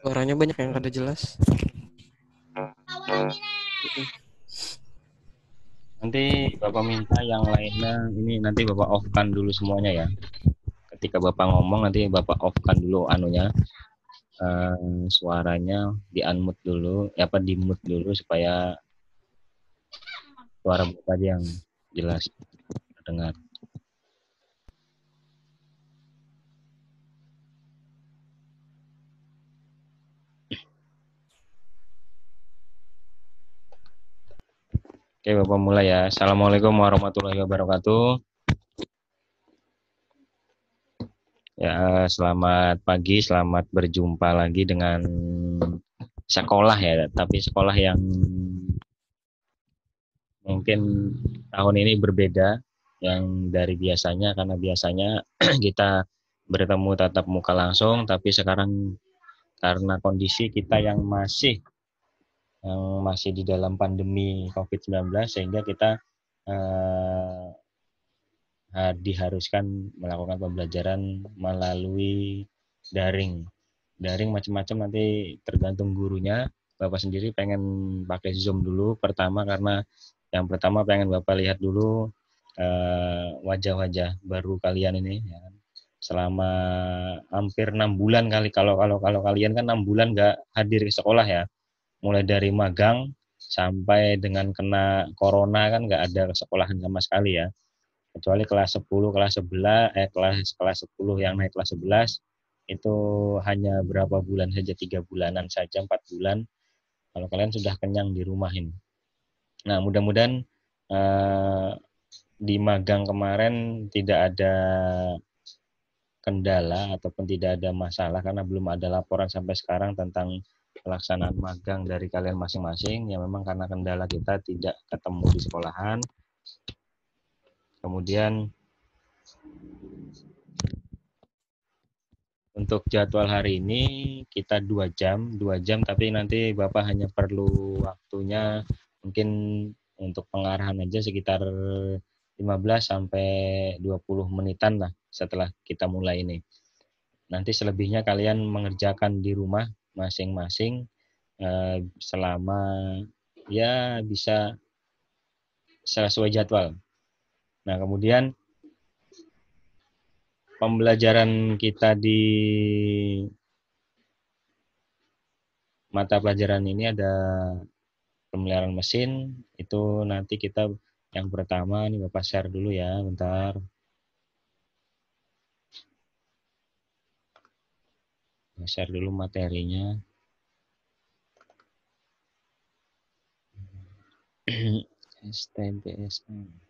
Suaranya banyak yang kada jelas. Nanti Bapak minta yang lainnya ini nanti Bapak off-kan dulu semuanya ya. Ketika Bapak ngomong nanti Bapak off-kan dulu anunya suaranya di unmute dulu, ya apa di mute dulu supaya suara Bapak aja yang jelas terdengar. Oke, Bapak mulai ya. Assalamualaikum warahmatullahi wabarakatuh. Ya, selamat pagi, selamat berjumpa lagi dengan sekolah ya, tapi sekolah yang mungkin tahun ini berbeda yang dari biasanya karena biasanya kita bertemu tatap muka langsung, tapi sekarang karena kondisi kita yang masih di dalam pandemi COVID-19 sehingga kita eh, diharuskan melakukan pembelajaran melalui daring. Daring macam-macam nanti tergantung gurunya. Bapak sendiri pengen pakai Zoom dulu pertama karena yang pertama pengen Bapak lihat dulu wajah-wajah baru kalian ini ya. Selama hampir 6 bulan kali kalau kalian kan 6 bulan nggak hadir ke sekolah ya, mulai dari magang sampai dengan kena corona kan nggak ada sekolahan sama sekali ya, kecuali kelas 10 kelas 11 kelas kelas 10 yang naik kelas 11 itu hanya berapa bulan saja, 3 bulanan saja, 4 bulan kalau kalian sudah kenyang di rumah ini. Nah, mudah-mudahan eh, di magang kemarin tidak ada kendala ataupun tidak ada masalah karena belum ada laporan sampai sekarang tentang pelaksanaan magang dari kalian masing-masing. Ya memang karena kendala kita tidak ketemu di sekolahan. Kemudian untuk jadwal hari ini kita 2 jam, tapi nanti Bapak hanya perlu waktunya mungkin untuk pengarahan aja sekitar 15 sampai 20 menitan lah setelah kita mulai ini. Nanti selebihnya kalian mengerjakan di rumah masing-masing selama ya bisa sesuai jadwal. Nah, kemudian pembelajaran kita di mata pelajaran ini ada pemeliharaan mesin. Itu nanti kita yang pertama nih Bapak share dulu ya, bentar. Share dulu materinya. STBSN.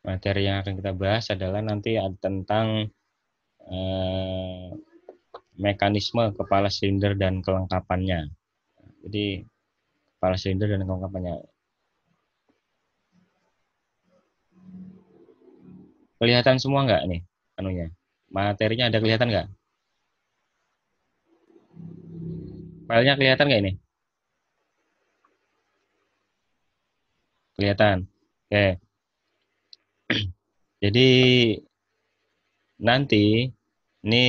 Materi yang akan kita bahas adalah nanti tentang eh, mekanisme kepala silinder dan kelengkapannya. Jadi kepala silinder dan kelengkapannya. Kelihatan semua nggak nih anunya? Materinya ada kelihatan nggak? Filenya kelihatan nggak ini? Kelihatan. Oke. Jadi nanti ini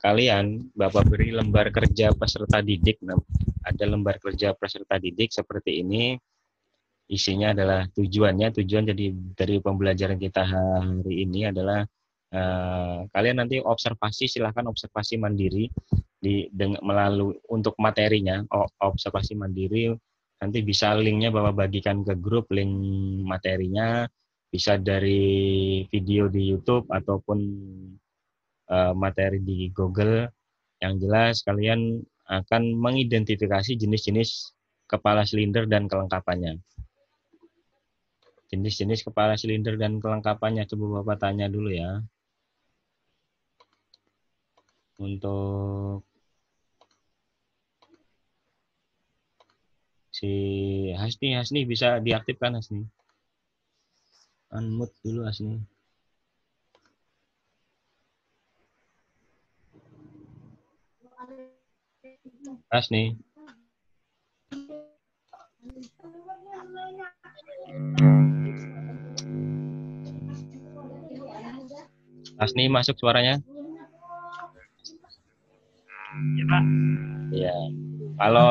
kalian Bapak beri lembar kerja peserta didik. Nah, ada lembar kerja peserta didik seperti ini. Isinya adalah tujuan jadi dari pembelajaran kita hari ini adalah kalian nanti observasi, silahkan observasi mandiri melalui untuk materinya observasi mandiri. Nanti bisa linknya Bapak bagikan ke grup, link materinya bisa dari video di YouTube ataupun materi di Google. Yang jelas kalian akan mengidentifikasi jenis-jenis kepala silinder dan kelengkapannya. Jenis-jenis kepala silinder dan kelengkapannya coba Bapak tanya dulu ya. Untuk si Hasni bisa diaktifkan Hasni. Unmute dulu Hasni. Pas nih. Pas nih masuk suaranya? Ya, Pak. Iya. Kalau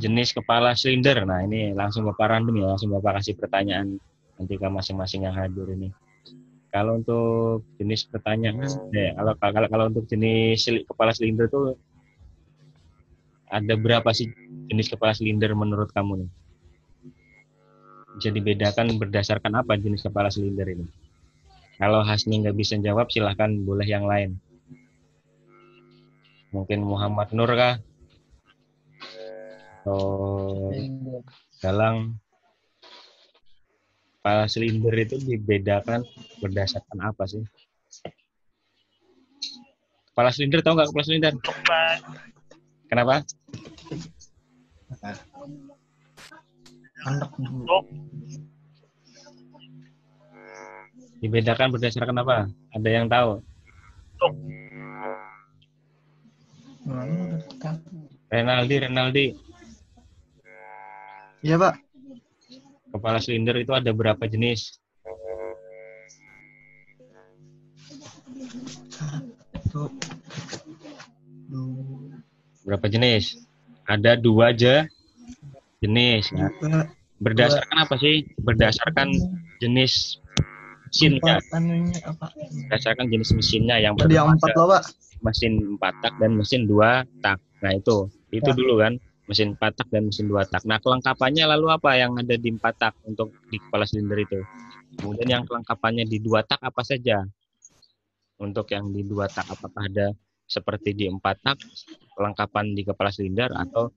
jenis kepala silinder, nah ini langsung Bapak random ya, langsung Bapak kasih pertanyaan nanti ke masing-masing yang hadir ini. Kalau untuk jenis pertanyaan, kalau untuk jenis kepala silinder tuh ada berapa sih jenis kepala silinder menurut kamu nih? Bisa dibedakan berdasarkan apa jenis kepala silinder ini? Kalau Hasni nggak bisa jawab, silahkan boleh yang lain. Mungkin Muhammad Nur kah? Atau Galang? Kepala silinder itu dibedakan berdasarkan apa sih? Kepala silinder, tahu nggak kepala silinder? Untuk ban, Kenapa? untuk Dibedakan berdasarkan apa? Ada yang tahu? Renaldi. Iya, Pak. Kepala silinder itu ada berapa jenis? Satu, dua, Berapa jenis? Ada 2 aja jenis. Nah, tiga, berdasarkan apa sih? Berdasarkan jenis mesinnya. empat, anunya apa? Berdasarkan jenis mesinnya. Yang Tadi yang pertama empat ada loh, Pak. mesin 4 tak dan mesin 2 tak. Nah, itu Ya. dulu kan. Mesin 4 tak dan mesin 2 tak. Nah, kelengkapannya lalu apa yang ada di 4 tak untuk di kepala silinder itu? Kemudian yang kelengkapannya di 2 tak apa saja? Untuk yang di 2 tak apakah ada seperti di 4 tak kelengkapan di kepala silinder atau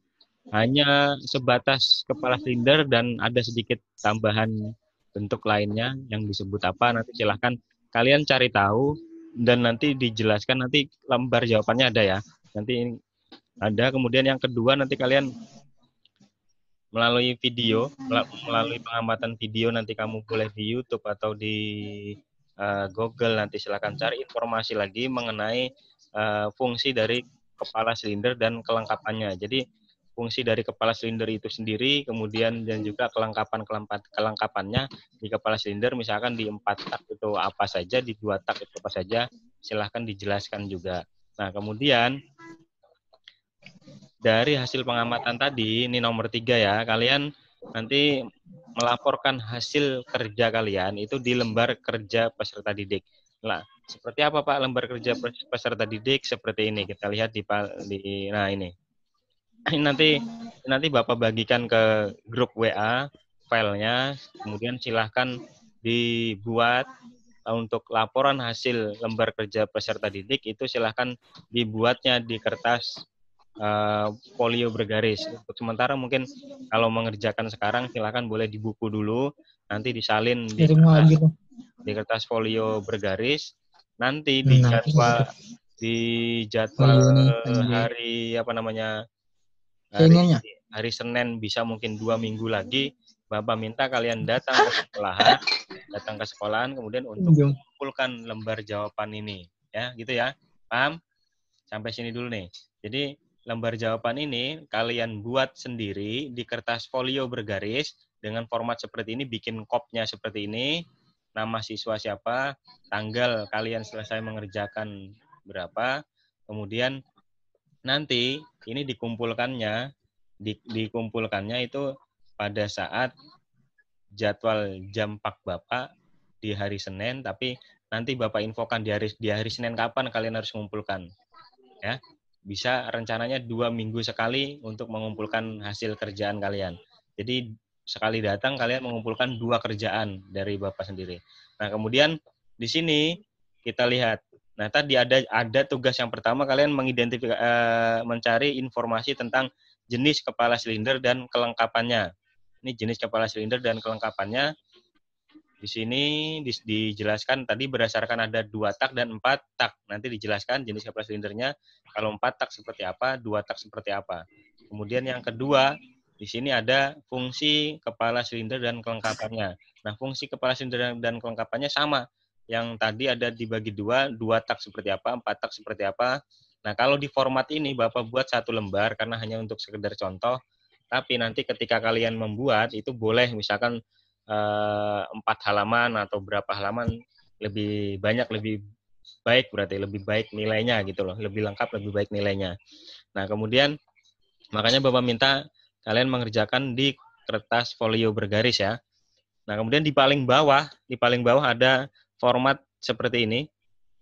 hanya sebatas kepala silinder dan ada sedikit tambahan bentuk lainnya yang disebut apa, nanti silahkan kalian cari tahu dan nanti dijelaskan, nanti lembar jawabannya ada ya, nanti ada. Kemudian yang kedua, nanti kalian melalui video, melalui pengamatan video, nanti kamu boleh di YouTube atau di Google, nanti silahkan cari informasi lagi mengenai fungsi dari kepala silinder dan kelengkapannya. Jadi fungsi dari kepala silinder itu sendiri, kemudian dan juga kelengkapannya di kepala silinder, misalkan di 4 tak itu apa saja, di 2 tak itu apa saja, silahkan dijelaskan juga. Nah, kemudian dari hasil pengamatan tadi, ini nomor 3 ya, kalian nanti melaporkan hasil kerja kalian itu di lembar kerja peserta didik. Nah, seperti apa Pak lembar kerja peserta didik? Seperti ini, kita lihat nah ini. Nanti Bapak bagikan ke grup WA filenya, kemudian silahkan dibuat untuk laporan hasil lembar kerja peserta didik itu silahkan dibuatnya di kertas folio bergaris. Untuk sementara mungkin kalau mengerjakan sekarang silahkan boleh di buku dulu, nanti disalin di kertas folio bergaris, nanti di jadwal hari apa namanya, hari Senin bisa mungkin 2 minggu lagi, Bapak minta kalian datang ke sekolahan kemudian untuk mengumpulkan lembar jawaban ini, ya gitu ya, paham? Sampai sini dulu nih. Jadi lembar jawaban ini kalian buat sendiri di kertas folio bergaris dengan format seperti ini, bikin kopnya seperti ini, nama siswa siapa, tanggal kalian selesai mengerjakan berapa, kemudian nanti ini dikumpulkannya itu pada saat jadwal jam pak Bapak di hari Senin, tapi nanti Bapak infokan di hari Senin kapan kalian harus mengumpulkan. Ya, bisa rencananya 2 minggu sekali untuk mengumpulkan hasil kerjaan kalian. Jadi sekali datang kalian mengumpulkan 2 kerjaan dari Bapak sendiri. Nah, kemudian di sini kita lihat. Nah, tadi ada tugas yang pertama, kalian mencari informasi tentang jenis kepala silinder dan kelengkapannya. Ini jenis kepala silinder dan kelengkapannya. Di sini dijelaskan tadi berdasarkan ada 2 tak dan 4 tak. Nanti dijelaskan jenis kepala silindernya. Kalau 4 tak seperti apa, 2 tak seperti apa. Kemudian yang kedua, di sini ada fungsi kepala silinder dan kelengkapannya. Nah, fungsi kepala silinder dan kelengkapannya sama. Yang tadi ada dibagi 2 tak seperti apa, 4 tak seperti apa. Nah, kalau di format ini Bapak buat satu lembar karena hanya untuk sekedar contoh, tapi nanti ketika kalian membuat itu boleh misalkan 4 halaman atau berapa halaman, lebih banyak lebih baik, berarti lebih baik nilainya gitu loh, lebih lengkap lebih baik nilainya. Nah, kemudian makanya Bapak minta kalian mengerjakan di kertas folio bergaris ya. Nah, kemudian di paling bawah ada format seperti ini.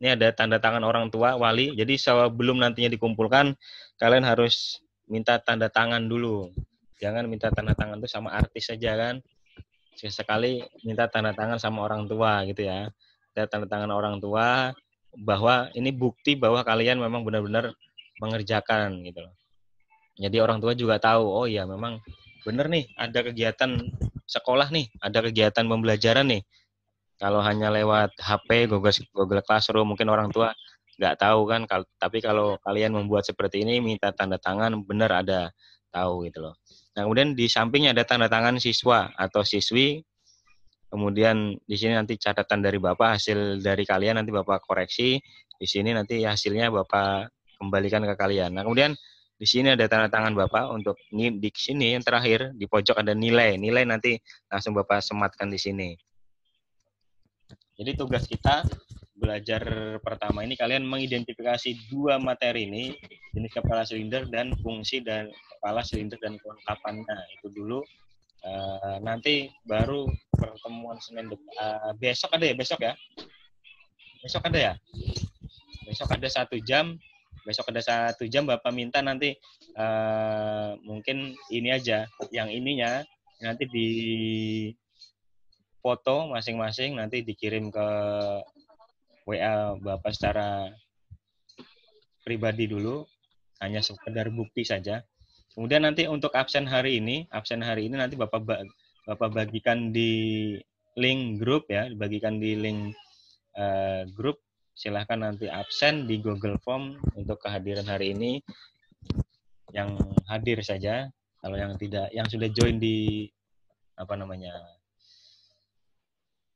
Ini ada tanda tangan orang tua, wali. Jadi sebelum nantinya dikumpulkan, kalian harus minta tanda tangan dulu. Jangan minta tanda tangan itu sama artis saja kan. Sekali minta tanda tangan sama orang tua gitu ya. Ada tanda tangan orang tua bahwa ini bukti bahwa kalian memang benar-benar mengerjakan gitu loh. Jadi orang tua juga tahu, oh iya memang benar nih ada kegiatan sekolah nih, ada kegiatan pembelajaran nih. Kalau hanya lewat HP, Google Classroom, mungkin orang tua nggak tahu kan. Tapi kalau kalian membuat seperti ini, minta tanda tangan, benar ada tahu gitu loh. Nah, kemudian di sampingnya ada tanda tangan siswa atau siswi. Kemudian di sini nanti catatan dari Bapak, hasil dari kalian nanti Bapak koreksi. Di sini nanti hasilnya Bapak kembalikan ke kalian. Nah, kemudian di sini ada tanda tangan Bapak untuk di sini yang terakhir di pojok ada nilai. Nilai nanti langsung Bapak sematkan di sini. Jadi tugas kita belajar pertama ini kalian mengidentifikasi 2 materi ini, jenis kepala silinder dan fungsi dan kepala silinder dan kelengkapannya. Itu dulu. Nanti baru pertemuan Senin depan. Besok ada ya? Besok ya? Besok ada ya? Besok ada 1 jam. Besok ada 1 jam. Bapak minta nanti mungkin ini aja, yang ininya nanti di foto masing-masing nanti dikirim ke WA Bapak secara pribadi dulu, hanya sekedar bukti saja. Kemudian nanti untuk absen hari ini nanti Bapak bagikan di link grup ya, dibagikan di link grup. Silahkan nanti absen di Google Form untuk kehadiran hari ini. Yang hadir saja, kalau yang tidak, yang sudah join di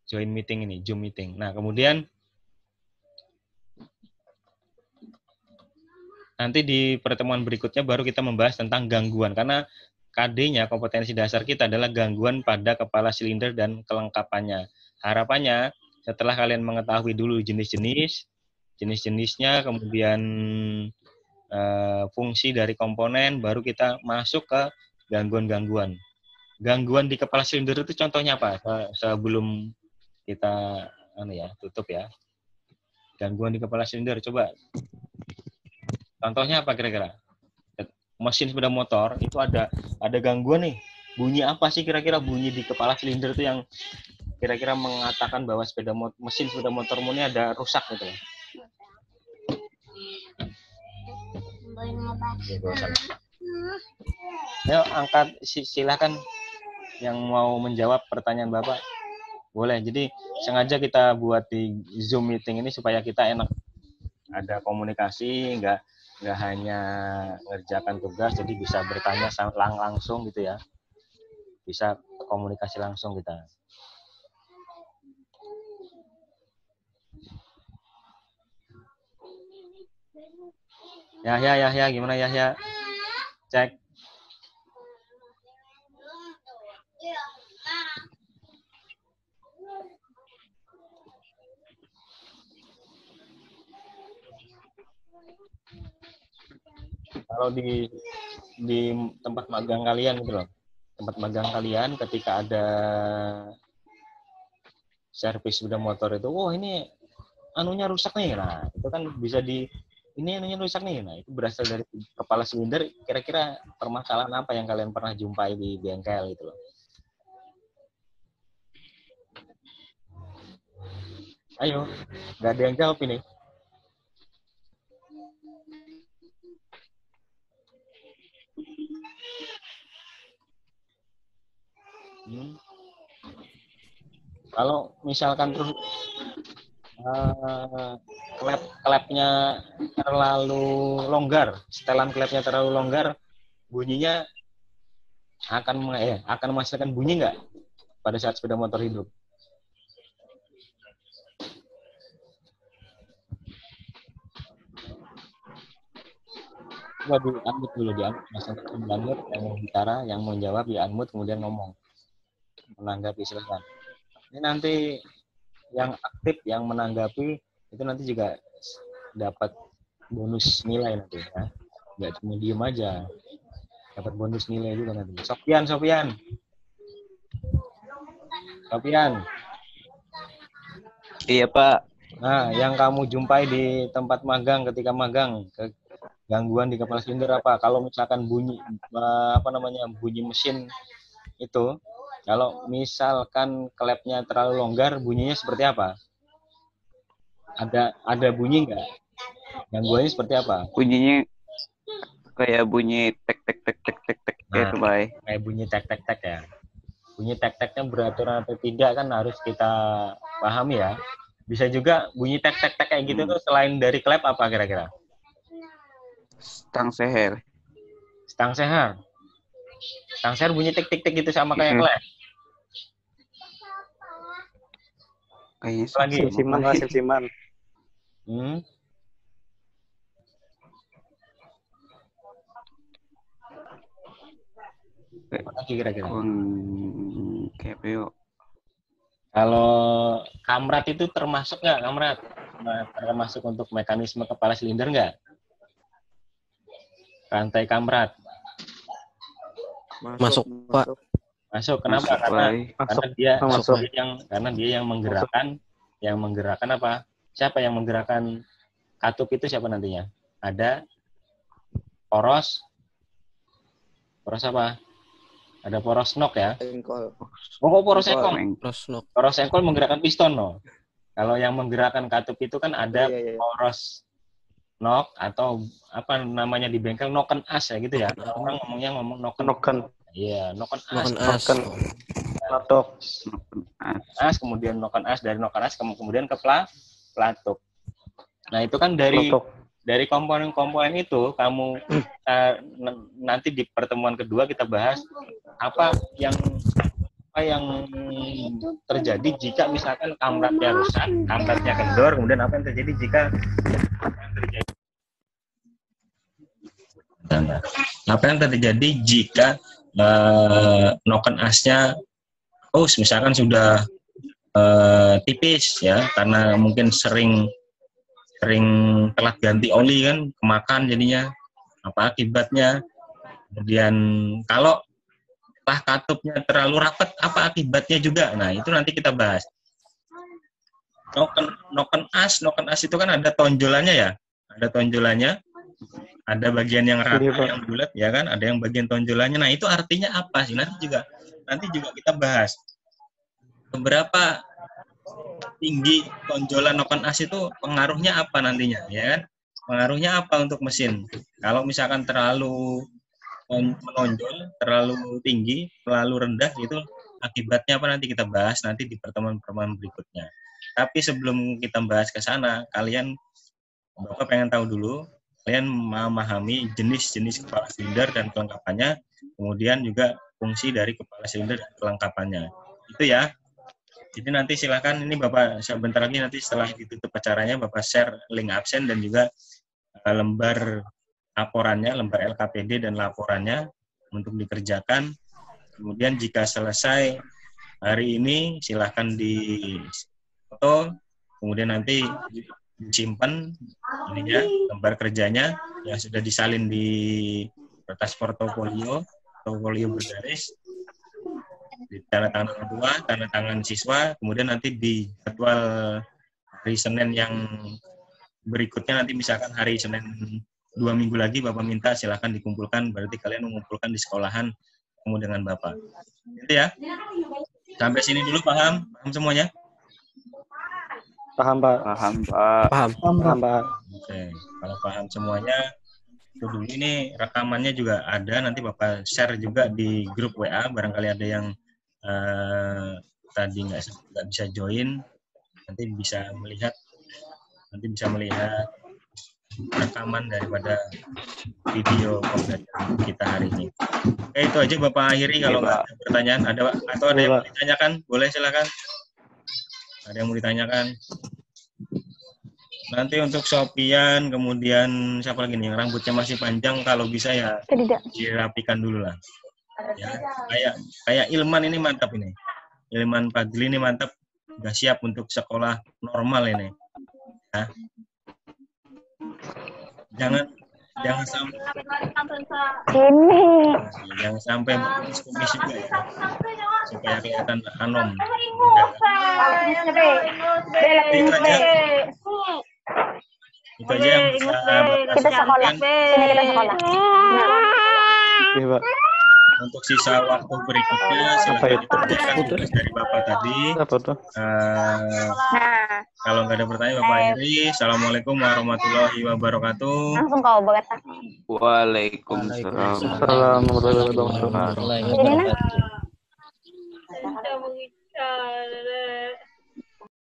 join meeting ini, Zoom meeting. Nah, kemudian nanti di pertemuan berikutnya baru kita membahas tentang gangguan, karena KD-nya, kompetensi dasar kita adalah gangguan pada kepala silinder dan kelengkapannya. Harapannya setelah kalian mengetahui dulu jenis-jenisnya, kemudian fungsi dari komponen, baru kita masuk ke gangguan-gangguan. Gangguan di kepala silinder itu contohnya apa? Sebelum kita tutup ya. Gangguan di kepala silinder, coba. Contohnya apa kira-kira? Mesin sepeda motor itu ada gangguan nih. Bunyi apa sih kira-kira bunyi di kepala silinder itu yang kira-kira mengatakan bahwa mesin sepeda motormu ini ada rusak gitu? Ayo angkat, silakan yang mau menjawab pertanyaan Bapak. Boleh. Jadi sengaja kita buat di Zoom meeting ini supaya kita enak ada komunikasi, nggak hanya ngerjakan tugas, jadi bisa bertanya langsung gitu ya. Bisa komunikasi langsung kita. Ya, gimana ya? Cek. Kalau di tempat magang kalian gitu loh. Tempat magang kalian ketika ada servis sepeda motor itu, ini anunya rusak nih. Nah, itu kan bisa ini anunya rusak nih. Nah, itu berasal dari kepala silinder. Kira-kira permasalahan apa yang kalian pernah jumpai di bengkel gitu loh. Ayo, nggak ada yang jawab ini. Kalau misalkan terus klepnya terlalu longgar, setelan klepnya terlalu longgar, bunyinya akan menghasilkan bunyi nggak pada saat sepeda motor hidup? Coba di-unmute dulu, langsung di-unmute, yang mau bicara, yang mau jawab di-unmute, kemudian ngomong. Menanggapi, silahkan. Ini nanti yang aktif, yang menanggapi, itu nanti juga dapat bonus nilai nanti ya. Nggak cuma diem aja. Dapat bonus nilai juga nanti. Sofian. Iya, Pak. Nah, yang kamu jumpai di tempat magang ketika magang, gangguan di kepala silinder apa? Kalau misalkan bunyi bunyi mesin itu, kalau misalkan klepnya terlalu longgar, bunyinya seperti apa? Ada bunyi nggak? Gangguannya seperti apa? Bunyinya kayak bunyi tek tek tek tek tek tek kayak itu, Pak. Kayak bunyi tek tek tek ya. Bunyi tek teknya beraturan atau tidak kan harus kita pahami ya. Bisa juga bunyi tek tek tek kayak gitu tuh selain dari klep apa kira-kira? Stang seher. Stang seher bunyi tik tik tik gitu sama kayak klep. Kayaknya Lagi Simsiman. Lagi kira-kira. KPO. Kalau kamrat itu termasuk nggak kamrat? Termasuk untuk mekanisme kepala silinder nggak? Rantai kamrat. Masuk, Pak. Masuk. Kenapa? Karena dia yang menggerakkan apa? Siapa yang menggerakkan katup itu siapa nantinya? Ada poros apa? Ada poros nok ya? Engkol. Oh, poros engkol. Poros engkol menggerakkan piston, no. Kalau yang menggerakkan katup itu kan ada poros nok atau apa namanya di bengkel noken as ya gitu ya. Orang ngomong noken. Iya, noken as. As, kemudian noken as, dari noken as kemudian ke pelatuk. Nah, itu kan dari komponen-komponen itu kamu nanti di pertemuan kedua kita bahas apa yang terjadi jika misalkan kamratnya rusak, kamratnya kendor, kemudian apa yang terjadi jika noken asnya misalkan sudah tipis ya, karena mungkin sering telat ganti oli kan, kemakan jadinya, apa akibatnya. Kemudian kalau katupnya terlalu rapat, apa akibatnya juga. Nah, itu nanti kita bahas. Noken as itu kan ada tonjolannya ya, ada bagian yang rata, yang bulat ya kan, ada yang bagian tonjolannya. Nah, itu artinya apa sih? Nanti juga kita bahas. Beberapa tinggi tonjolan noken as itu pengaruhnya apa nantinya, ya kan? Pengaruhnya apa untuk mesin? Kalau misalkan terlalu menonjol, terlalu tinggi, terlalu rendah, itu akibatnya apa nanti kita bahas nanti di pertemuan-pertemuan berikutnya. Tapi sebelum kita bahas ke sana, Bapak pengen tahu dulu, kalian memahami jenis-jenis kepala silinder dan kelengkapannya, kemudian juga fungsi dari kepala silinder dan kelengkapannya. Itu ya. Jadi nanti silakan, ini Bapak sebentar lagi nanti setelah ditutup acaranya, Bapak share link absen dan juga lembar laporannya, lembar LKPD dan laporannya untuk dikerjakan. Kemudian jika selesai hari ini, silakan di-foto, kemudian nanti disimpan ininya, lembar kerjanya yang sudah disalin di kertas portofolio bergaris, di tanda tangan orang tua, tanda tangan siswa, kemudian nanti di jadwal hari Senin yang berikutnya, nanti misalkan hari Senin 2 minggu lagi Bapak minta silahkan dikumpulkan, berarti kalian mengumpulkan di sekolahan ketemu dengan Bapak. Gitu ya. Sampai sini dulu paham semuanya? Paham, Pak. Paham, Pak. Oke, kalau paham semuanya, itu dulu. Ini rekamannya juga ada, nanti Bapak share juga di grup WA, barangkali ada yang tadi nggak bisa join, nanti bisa melihat rekaman daripada video pembelajaran kita hari ini. Oke, itu aja Bapak akhiri. Kalau nggak ada pertanyaan, ada yang mau ditanyakan, boleh silakan. Ada yang mau ditanyakan? Nanti untuk Sopian, kemudian siapa lagi nih yang rambutnya masih panjang, kalau bisa ya Tidak. dirapikan dulu lah. Ya, kayak Ilman ini mantap ini. Ilman Fadli ini mantap, udah siap untuk sekolah normal ini. Ya. Jangan sampai Ini. jangan sampai kumis juga ya, supaya kelihatan anom. Itu aja yang bisa Kita sekolah. Sini kita sekolah. Iya, Pak. Untuk sisa waktu berikutnya silakan dikerjakan tugas dari Bapak tadi. Apa tuh? Nah, Kalau nggak ada pertanyaan Bapak akhiri. Assalamualaikum warahmatullahi wabarakatuh. langsung kau berkata. Waalaikumsalam. Assalamualaikum warahmatullahi wabarakatuh. Warahmatullahi Ini nah. wabarakatuh.